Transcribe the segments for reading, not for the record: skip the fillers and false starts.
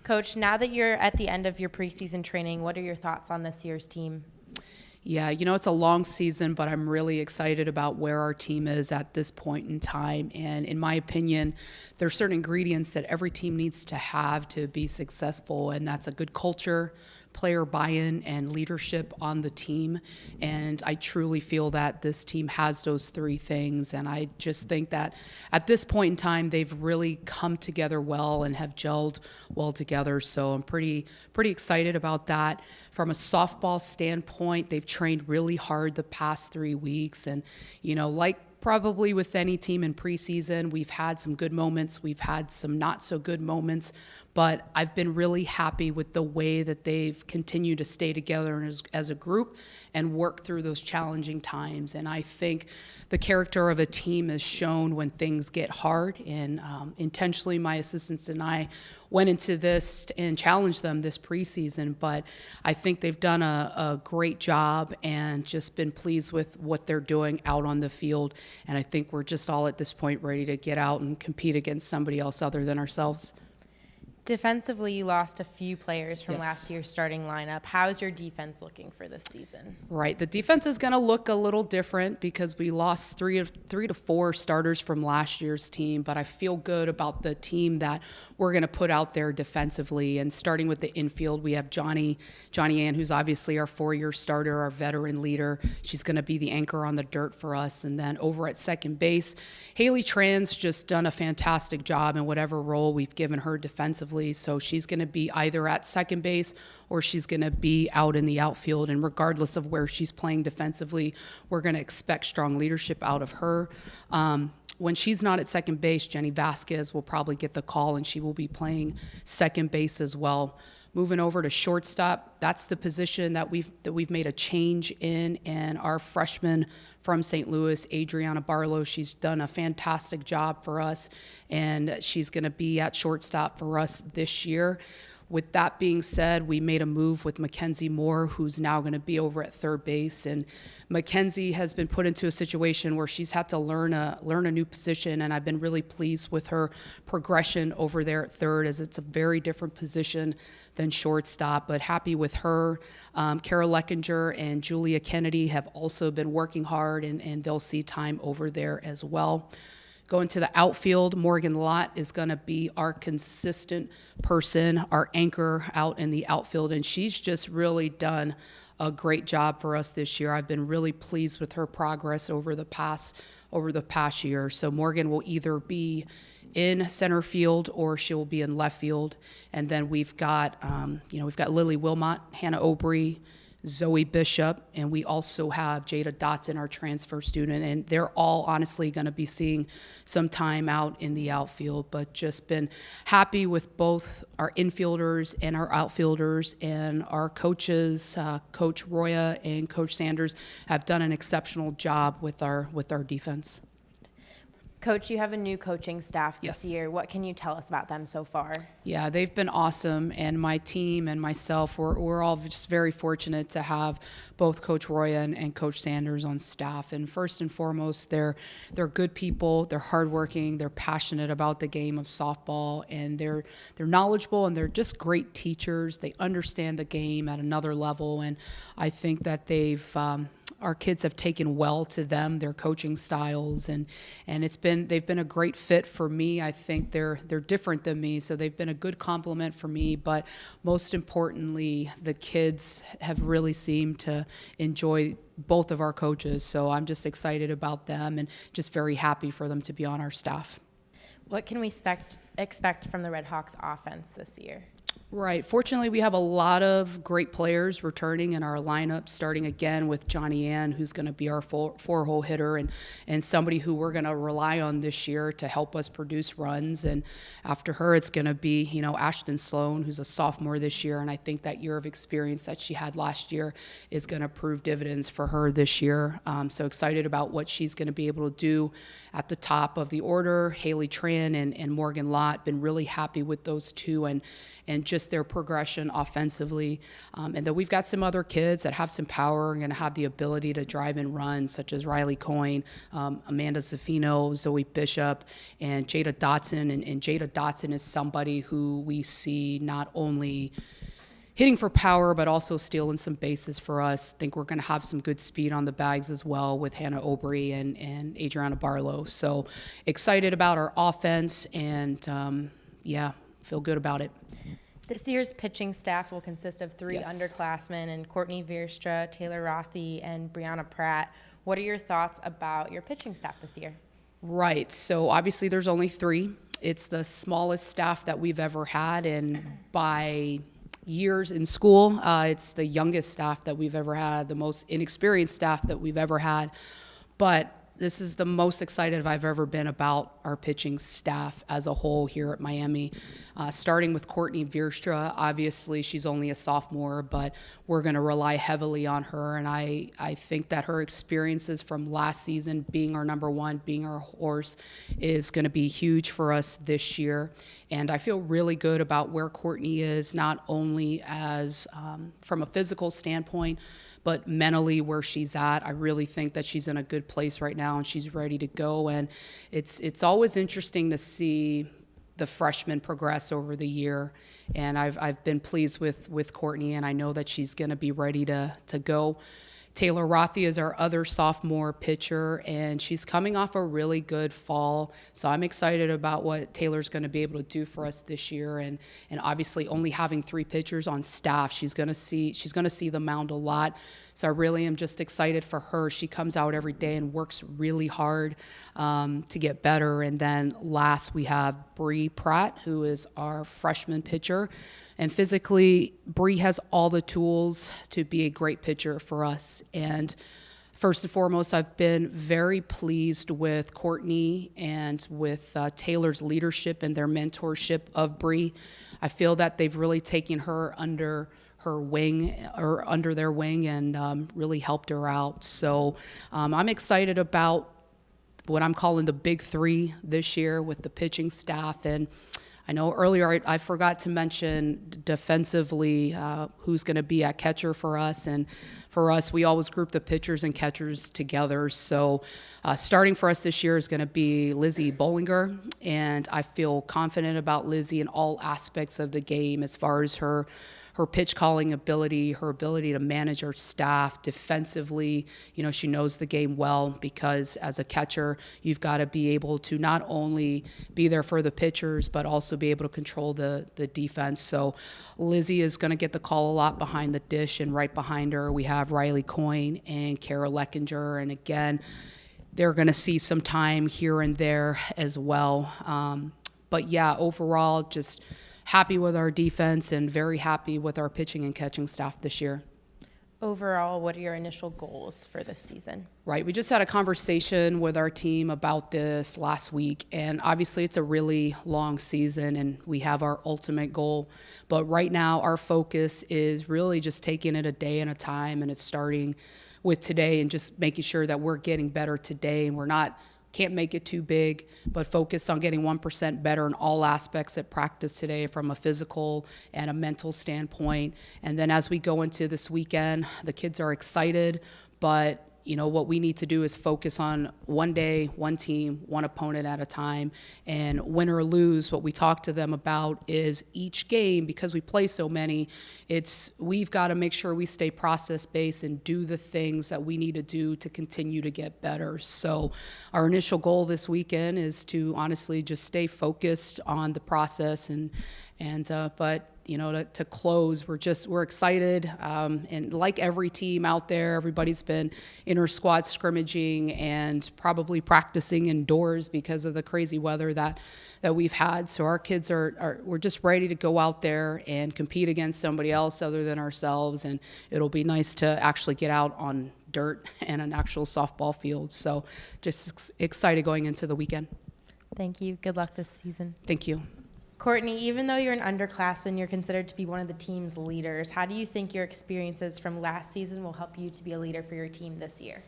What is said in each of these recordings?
Coach, now that you're at the end of your preseason training, what are your thoughts on this year's team? Yeah, it's a long season, but I'm really excited about where our team is at this point in time. And in my opinion, there are certain ingredients that every team needs to have to be successful, and that's a good culture, player buy-in, and leadership on the team. And I truly feel that this team has those three things. And I just think that at this point in time, they've really come together well and have gelled well together. So I'm pretty excited about that. From a softball standpoint, they've trained really hard the past 3 weeks. And, like probably with any team in preseason, we've had some good moments, we've had some not so good moments, but I've been really happy with the way that they've continued to stay together as a group and work through those challenging times. And I think the character of a team is shown when things get hard. And intentionally, my assistants and I went into this and challenged them this preseason, but I think they've done a great job and just been pleased with what they're doing out on the field. And I think we're just all at this point ready to get out and compete against somebody else other than ourselves. Defensively, you lost a few players from Yes. last year's starting lineup. How's your defense looking for this season? Right. The defense is going to look a little different because we lost three to four starters from last year's team, but I feel good about the team that we're going to put out there defensively. And starting with the infield, we have Johnny Ann, who's obviously our 4-year starter, our veteran leader. She's going to be the anchor on the dirt for us. And then over at second base, Haley Tran's just done a fantastic job in whatever role we've given her defensively. So she's going to be either at second base or she's going to be out in the outfield. And regardless of where she's playing defensively, we're going to expect strong leadership out of her. When she's not at second base, Jenny Vasquez will probably get the call, and she will be playing second base as well. Moving over to shortstop, that's the position that we've made a change in, and our freshman from St. Louis, Adriana Barlow, she's done a fantastic job for us, and she's going to be at shortstop for us this year. With that being said, we made a move with Mackenzie Moore, who's now going to be over at third base. And Mackenzie has been put into a situation where she's had to learn a new position, and I've been really pleased with her progression over there at third, as it's a very different position than shortstop, but happy with her. Kara Leckinger and Julia Kennedy have also been working hard, and they'll see time over there as well. Going to the outfield, Morgan Lott is going to be our consistent person, our anchor out in the outfield, and she's just really done a great job for us this year. I've been really pleased with her progress over the past year. So Morgan will either be in center field or she'll be in left field, and then we've got Lily Wilmot, Hannah Obrey, Zoe Bishop, and we also have Jada Dotson, our transfer student, and they're all honestly going to be seeing some time out in the outfield, but just been happy with both our infielders and our outfielders, and our coaches, Coach Roya and Coach Sanders, have done an exceptional job with our defense. Coach, you have a new coaching staff this Yes. year. What can you tell us about them so far? Yeah, they've been awesome, and my team and myself, we're all just very fortunate to have both Coach Roya and Coach Sanders on staff. And first and foremost, they're good people, they're hardworking, they're passionate about the game of softball, and they're knowledgeable, and they're just great teachers. They understand the game at another level, and I think that our kids have taken well to them, their coaching styles, and they've been a great fit for me. I think they're different than me, so they've been a good compliment for me. But most importantly, the kids have really seemed to enjoy both of our coaches. So I'm just excited about them and just very happy for them to be on our staff. What can we expect from the Red Hawks offense this year? Right. Fortunately, we have a lot of great players returning in our lineup, starting again with Johnny Ann, who's going to be our four-hole hitter and somebody who we're going to rely on this year to help us produce runs. And after her, it's going to be, Ashton Sloan, who's a sophomore this year. And I think that year of experience that she had last year is going to prove dividends for her this year. So excited about what she's going to be able to do at the top of the order. Haley Tran and Morgan Lott, been really happy with those two, and and just their progression offensively. And then we've got some other kids that have some power and going to have the ability to drive and run, such as Riley Coyne, Amanda Zaffino, Zoe Bishop, and Jada Dotson. And Jada Dotson is somebody who we see not only hitting for power, but also stealing some bases for us. I think we're going to have some good speed on the bags as well with Hannah Obrey and Adriana Barlow. So excited about our offense and, feel good about it. This year's pitching staff will consist of three Yes. underclassmen and Courtney Vierstra, Taylor Rothy, and Brianna Pratt. What are your thoughts about your pitching staff this year? Right. So obviously there's only 3. It's the smallest staff that we've ever had, and by years in school, it's the youngest staff that we've ever had, the most inexperienced staff that we've ever had. But this is the most excited I've ever been about our pitching staff as a whole here at Miami. Starting with Courtney Vierstra, obviously she's only a sophomore, but we're going to rely heavily on her. And I think that her experiences from last season, being our number one, being our horse, is going to be huge for us this year. And I feel really good about where Courtney is, not only as from a physical standpoint, but mentally where she's at. I really think that she's in a good place right now and she's ready to go. And it's always interesting to see the freshmen progress over the year. And I've been pleased with Courtney, and I know that she's going to be ready to go. Taylor Rothy is our other sophomore pitcher, and she's coming off a really good fall. So I'm excited about what Taylor's going to be able to do for us this year. And obviously only having 3 pitchers on staff, she's going to see the mound a lot. So I really am just excited for her. She comes out every day and works really hard to get better. And then last we have Bree Pratt, who is our freshman pitcher. And physically, Bree has all the tools to be a great pitcher for us. And first and foremost, I've been very pleased with Courtney and with Taylor's leadership and their mentorship of Bree. I feel that they've really taken her under their wing and really helped her out. So I'm excited about what I'm calling the big 3 this year with the pitching staff. And I know earlier I forgot to mention defensively who's going to be at catcher for us. And for us, we always group the pitchers and catchers together. So starting for us this year is going to be Lizzie Bollinger. And I feel confident about Lizzie in all aspects of the game as far as her pitch calling ability, her ability to manage her staff defensively. You know, she knows the game well, because as a catcher, you've got to be able to not only be there for the pitchers, but also be able to control the defense. So Lizzie is going to get the call a lot behind the dish, and right behind her, we have Riley Coyne and Kara Leckinger. And again, they're going to see some time here and there as well. But yeah, overall, just happy with our defense and very happy with our pitching and catching staff this year. Overall, what are your initial goals for this season? Right. We just had a conversation with our team about this last week, and obviously it's a really long season and we have our ultimate goal. But right now our focus is really just taking it a day at a time, and it's starting with today and just making sure that we're getting better today, and can't make it too big, but focused on getting 1% better in all aspects at practice today from a physical and a mental standpoint. And then as we go into this weekend, the kids are excited, but you know, what we need to do is focus on one day, one team, one opponent at a time. And win or lose, what we talk to them about is each game, because we play so many, we've got to make sure we stay process-based and do the things that we need to do to continue to get better. So our initial goal this weekend is to honestly just stay focused on the process but you know, to close, we're excited. And like every team out there, everybody's been inter-squad scrimmaging and probably practicing indoors because of the crazy weather that we've had. So our kids we're just ready to go out there and compete against somebody else other than ourselves. And it'll be nice to actually get out on dirt and an actual softball field. So just excited going into the weekend. Thank you. Good luck this season. Thank you. Courtney, even though you're an underclassman, you're considered to be one of the team's leaders. How do you think your experiences from last season will help you to be a leader for your team this year?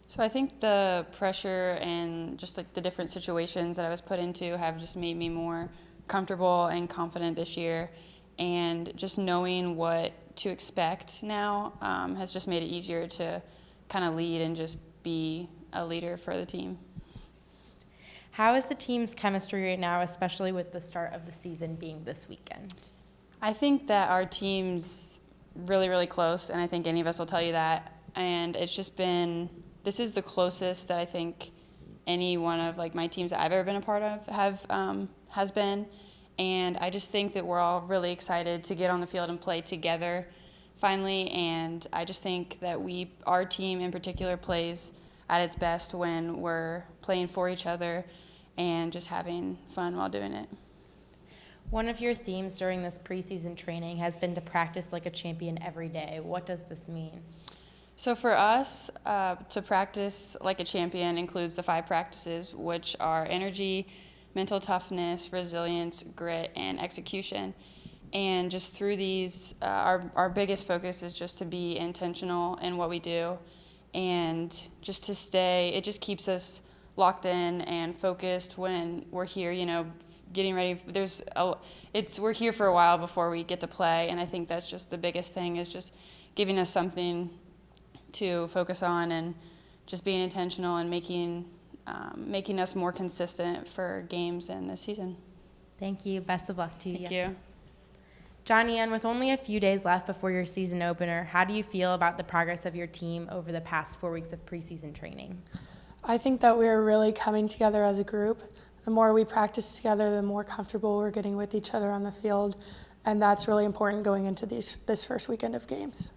So I think the pressure and just like the different situations that I was put into have just made me more comfortable and confident this year. and just knowing what to expect now has just made it easier to kind of lead and just be a leader for the team. How is the team's chemistry right now, especially with the start of the season being this weekend? I think that our team's really, really close, and I think any of us will tell you that. And it's just been, this is the closest that I think any one of like my teams that I've ever been a part of has been. And I just think that we're all really excited to get on the field and play together finally. And I just think that our team in particular plays at its best when we're playing for each other and just having fun while doing it. One of your themes during this preseason training has been to practice like a champion every day. What does this mean? So for us, to practice like a champion includes the 5 practices, which are energy, mental toughness, resilience, grit, and execution. And just through these, our biggest focus is just to be intentional in what we do and just to stay, it just keeps us locked in and focused when we're here, getting ready. We're here for a while before we get to play, and I think that's just the biggest thing is just giving us something to focus on and just being intentional and making us more consistent for games and this season. Thank you. Best of luck to you. Thank you. Johnny Ann, with only a few days left before your season opener, how do you feel about the progress of your team over the past 4 weeks of preseason training? I think that we're really coming together as a group. The more we practice together, the more comfortable we're getting with each other on the field, and that's really important going into this first weekend of games.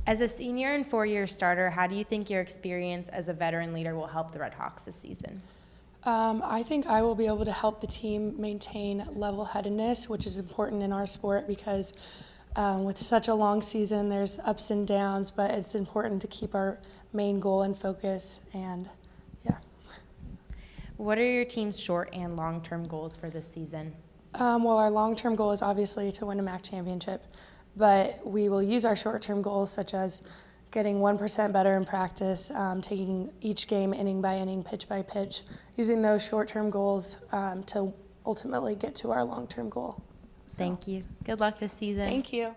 As a senior and 4-year starter, how do you think your experience as a veteran leader will help the Red Hawks this season? I think I will be able to help the team maintain level-headedness, which is important in our sport because with such a long season, there's ups and downs, but it's important to keep our main goal in focus, and yeah. What are your team's short and long-term goals for this season? Well, our long-term goal is obviously to win a MAC championship, but we will use our short-term goals such as getting 1% better in practice, taking each game inning by inning, pitch by pitch, using those short-term goals to ultimately get to our long-term goal. So, Thank you. Good luck this season. thank you.